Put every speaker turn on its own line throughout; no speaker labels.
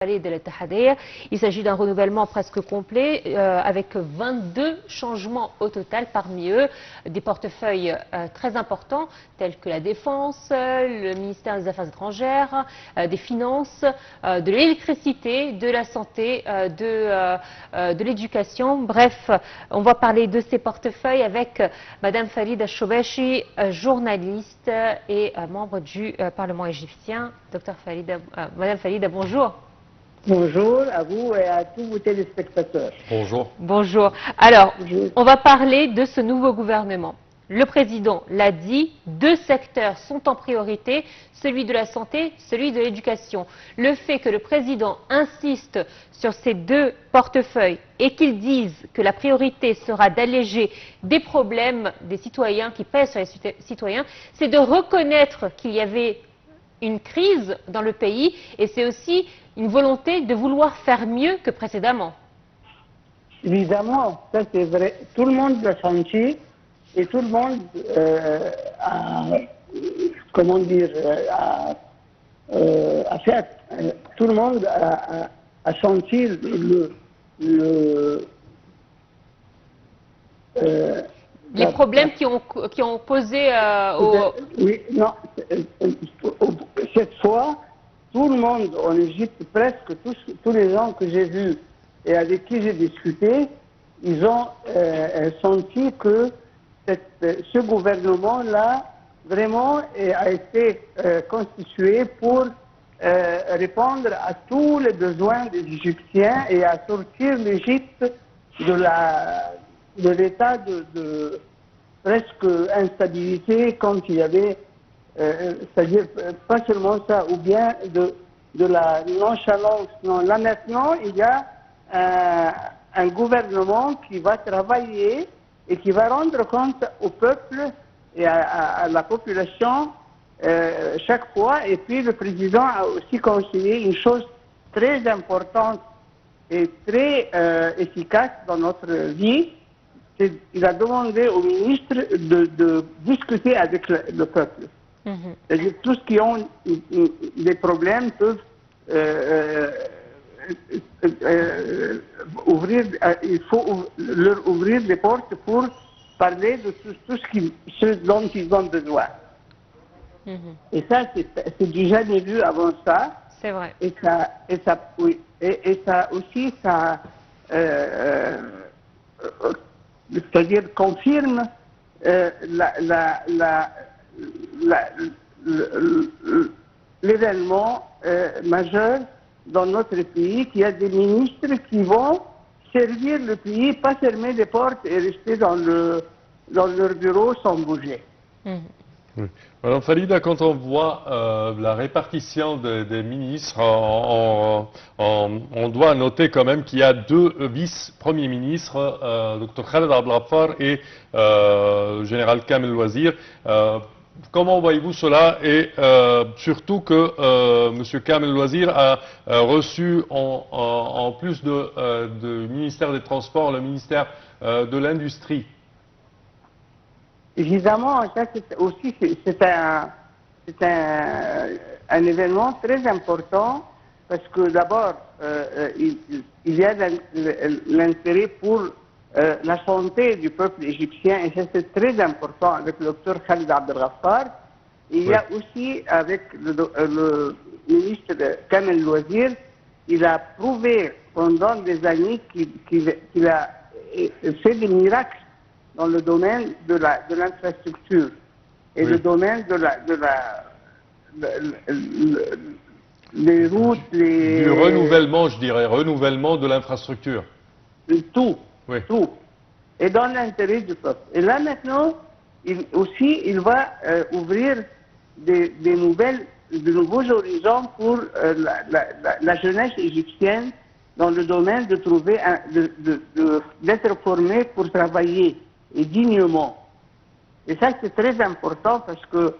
de l'Ittihadiyya. Il s'agit d'un renouvellement presque complet avec 22 changements au total, parmi eux des portefeuilles très importants tels que la défense, le ministère des Affaires étrangères, des finances, de l'électricité, de la santé, de l'éducation. Bref, on va parler de ces portefeuilles avec Madame Farida Choubechi, journaliste et membre du Parlement égyptien. Madame Farida, bonjour.
Bonjour à vous et à tous vos téléspectateurs.
Bonjour.
Bonjour. Alors, on va parler de ce nouveau gouvernement. Le président l'a dit, deux secteurs sont en priorité, celui de la santé, celui de l'éducation. Le fait que le président insiste sur ces deux portefeuilles et qu'il dise que la priorité sera d'alléger des problèmes des citoyens qui pèsent sur les citoyens, c'est de reconnaître qu'il y avait une crise dans le pays et c'est aussi une volonté de vouloir faire mieux que précédemment.
Évidemment, ça c'est vrai. Tout le monde l'a senti et tout le monde a, comment dire, a fait, tout le monde a senti
les problèmes qui ont posé au...
Oui, non, cette fois, tout le monde en Égypte, presque tous les gens que j'ai vus et avec qui j'ai discuté, ils ont senti que ce gouvernement-là, vraiment, a été constitué pour répondre à tous les besoins des Égyptiens et à sortir l'Égypte de l'état de presque instabilité quand il y avait, c'est-à-dire pas seulement ça, ou bien de la nonchalance. Non, là maintenant, il y a un gouvernement qui va travailler et qui va rendre compte au peuple et à la population chaque fois. Et puis le président a aussi conseillé une chose très importante et très efficace dans notre vie. Il a demandé au ministre de discuter avec le peuple. C'est-à-dire tous qui ont des problèmes peuvent il faut leur ouvrir des portes pour parler de tout ce dont ils ont besoin. Et ça, c'est du jamais vu avant ça.
C'est vrai.
Et ça aussi, ça c'est-à-dire confirme l'événement majeur dans notre pays, qu'il y a des ministres qui vont servir le pays, pas fermer les portes et rester dans leur bureau sans bouger.
Oui. Madame Farida, quand on voit la répartition des ministres, on doit noter quand même qu'il y a deux vice-premiers ministres, Dr Khaled Abdel et général Kamel Wazir. Comment voyez-vous cela et surtout que M. Kamel Wazir a reçu en plus du ministère des Transports le ministère de l'Industrie?
Évidemment, ça aussi c'est un événement très important parce que d'abord il y a l'intérêt pour la santé du peuple égyptien et ça c'est très important avec le docteur Khaled Abdel Ghaffar. Il y a aussi avec le ministre Kamel Wazir, il a prouvé pendant des années qu'il a fait des miracles dans le domaine de l'infrastructure et le domaine les routes,
du renouvellement, je dirais, renouvellement de l'infrastructure.
Tout,
oui.
Tout. Et dans l'intérêt du peuple. Et là maintenant, il va ouvrir de nouveaux horizons pour la jeunesse égyptienne dans le domaine de trouver, d'être formée pour travailler et dignement. Et ça, c'est très important parce que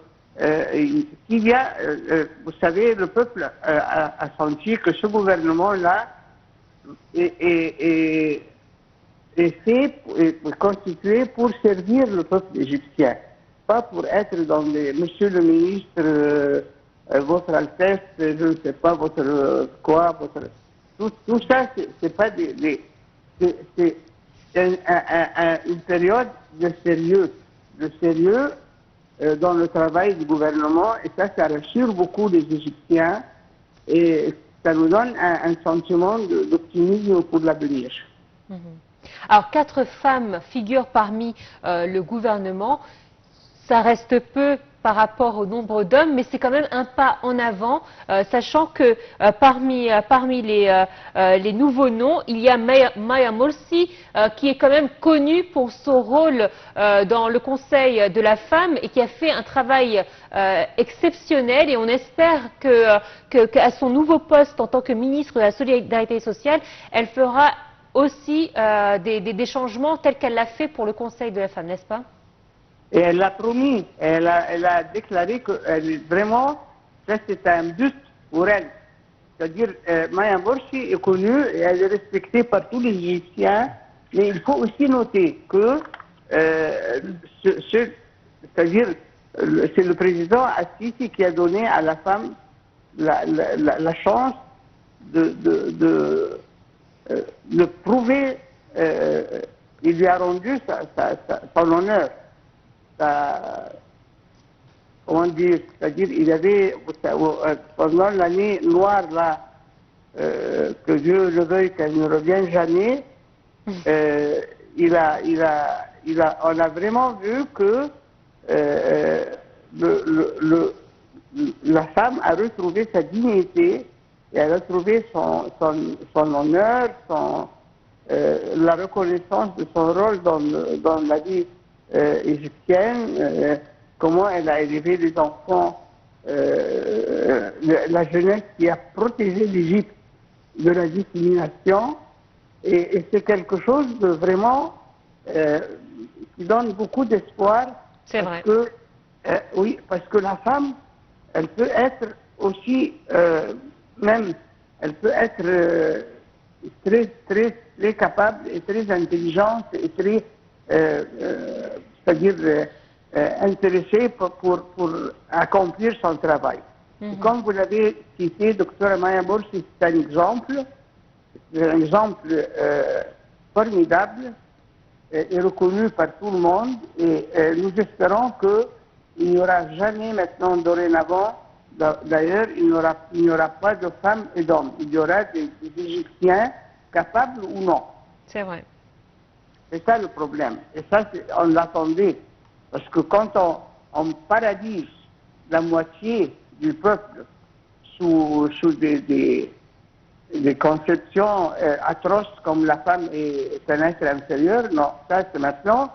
vous savez, le peuple a senti que ce gouvernement-là est constitué pour servir le peuple égyptien, pas pour être dans Monsieur le ministre Votre Altesse, je ne sais pas, votre quoi, tout ça, c'est pas c'est une période de sérieux dans le travail du gouvernement, et ça rassure beaucoup les Égyptiens, et ça nous donne un sentiment d'optimisme pour l'avenir.
Alors, 4 femmes figurent parmi le gouvernement. Ça reste peu par rapport au nombre d'hommes, mais c'est quand même un pas en avant, sachant que parmi les nouveaux noms, il y a Maya Morsi, qui est quand même connue pour son rôle dans le Conseil de la femme et qui a fait un travail exceptionnel. Et on espère qu'à son nouveau poste en tant que ministre de la Solidarité sociale, elle fera aussi des changements tels qu'elle l'a fait pour le Conseil de la femme, n'est-ce pas?
Et elle l'a promis, elle a déclaré que vraiment, ça c'est un but pour elle. C'est-à-dire, Maya Morsi est connue et elle est respectée par tous les Égyptiens, mais il faut aussi noter que, c'est-à-dire, c'est le président Assisi qui a donné à la femme la chance de prouver, il lui a rendu son honneur. Comment dire, c'est-à-dire il y avait pendant l'année noire là, que Dieu le veuille qu'elle ne revienne jamais, on a vraiment vu que la femme a retrouvé sa dignité et a retrouvé son honneur, la reconnaissance de son rôle dans la vie égyptienne, comment elle a élevé les enfants, la jeunesse qui a protégé l'Égypte de la discrimination, et c'est quelque chose de vraiment qui donne beaucoup d'espoir.
C'est vrai.
Oui, parce que la femme, elle peut être aussi, elle peut être très capable et très intelligente et très c'est-à-dire intéressée pour accomplir son travail. Comme vous l'avez cité, Dr Maya Morsi, c'est un exemple formidable et reconnu par tout le monde, et nous espérons qu'il n'y aura jamais maintenant, dorénavant, d'ailleurs, il n'y aura pas de femmes et d'hommes, il y aura des Égyptiens capables ou non.
C'est vrai.
C'est ça le problème. Et ça, on l'attendait. Parce que quand on paralyse la moitié du peuple sous des conceptions atroces comme la femme est un être inférieur, non, ça c'est maintenant,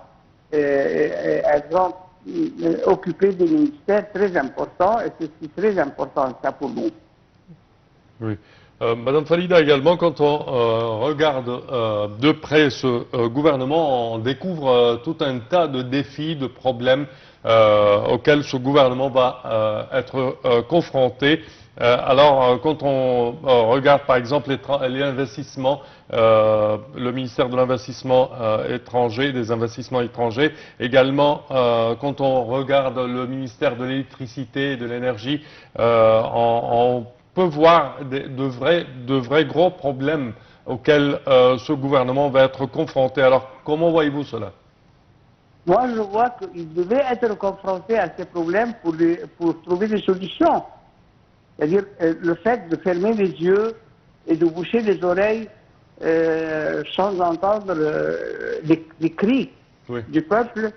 elles ont occupé des ministères très importants, et c'est très important ça pour nous.
Oui. Madame Falida, également, quand on regarde de près ce gouvernement, on découvre tout un tas de défis, de problèmes auxquels ce gouvernement va être confronté. Alors, quand on regarde par exemple les investissements, le ministère de l'investissement étranger, des investissements étrangers, également quand on regarde le ministère de l'électricité et de l'énergie, on peut voir de vrais gros problèmes auxquels ce gouvernement va être confronté. Alors, comment voyez-vous cela?
Moi, je vois qu'il devait être confronté à ces problèmes pour trouver des solutions. C'est-à-dire le fait de fermer les yeux et de boucher les oreilles sans entendre les cris du peuple,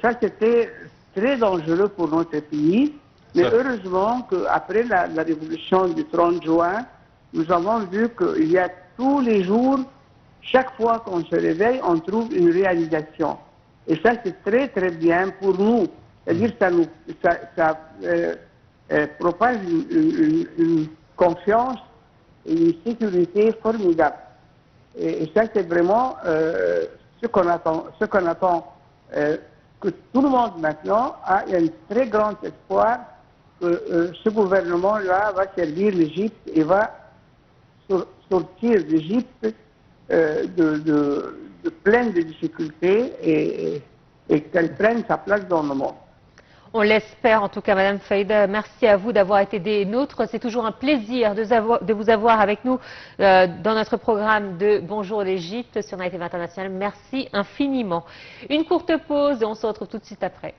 ça c'était très dangereux pour notre pays. Mais heureusement qu'après la révolution du 30 juin, nous avons vu qu'il y a tous les jours, chaque fois qu'on se réveille, on trouve une réalisation. Et ça, c'est très très bien pour nous. C'est-à-dire que ça propage une confiance et une sécurité formidable. Et ça, c'est vraiment ce qu'on attend, que tout le monde maintenant a un très grand espoir que ce gouvernement-là va servir l'Égypte et va sortir l'Égypte de plein de difficultés et qu'elle prenne sa place dans le monde.
On l'espère en tout cas, Madame Faïda. Merci à vous d'avoir été des nôtres. C'est toujours un plaisir de vous avoir avec nous dans notre programme de Bonjour l'Égypte sur Night TV International. Merci infiniment. Une courte pause et on se retrouve tout de suite après.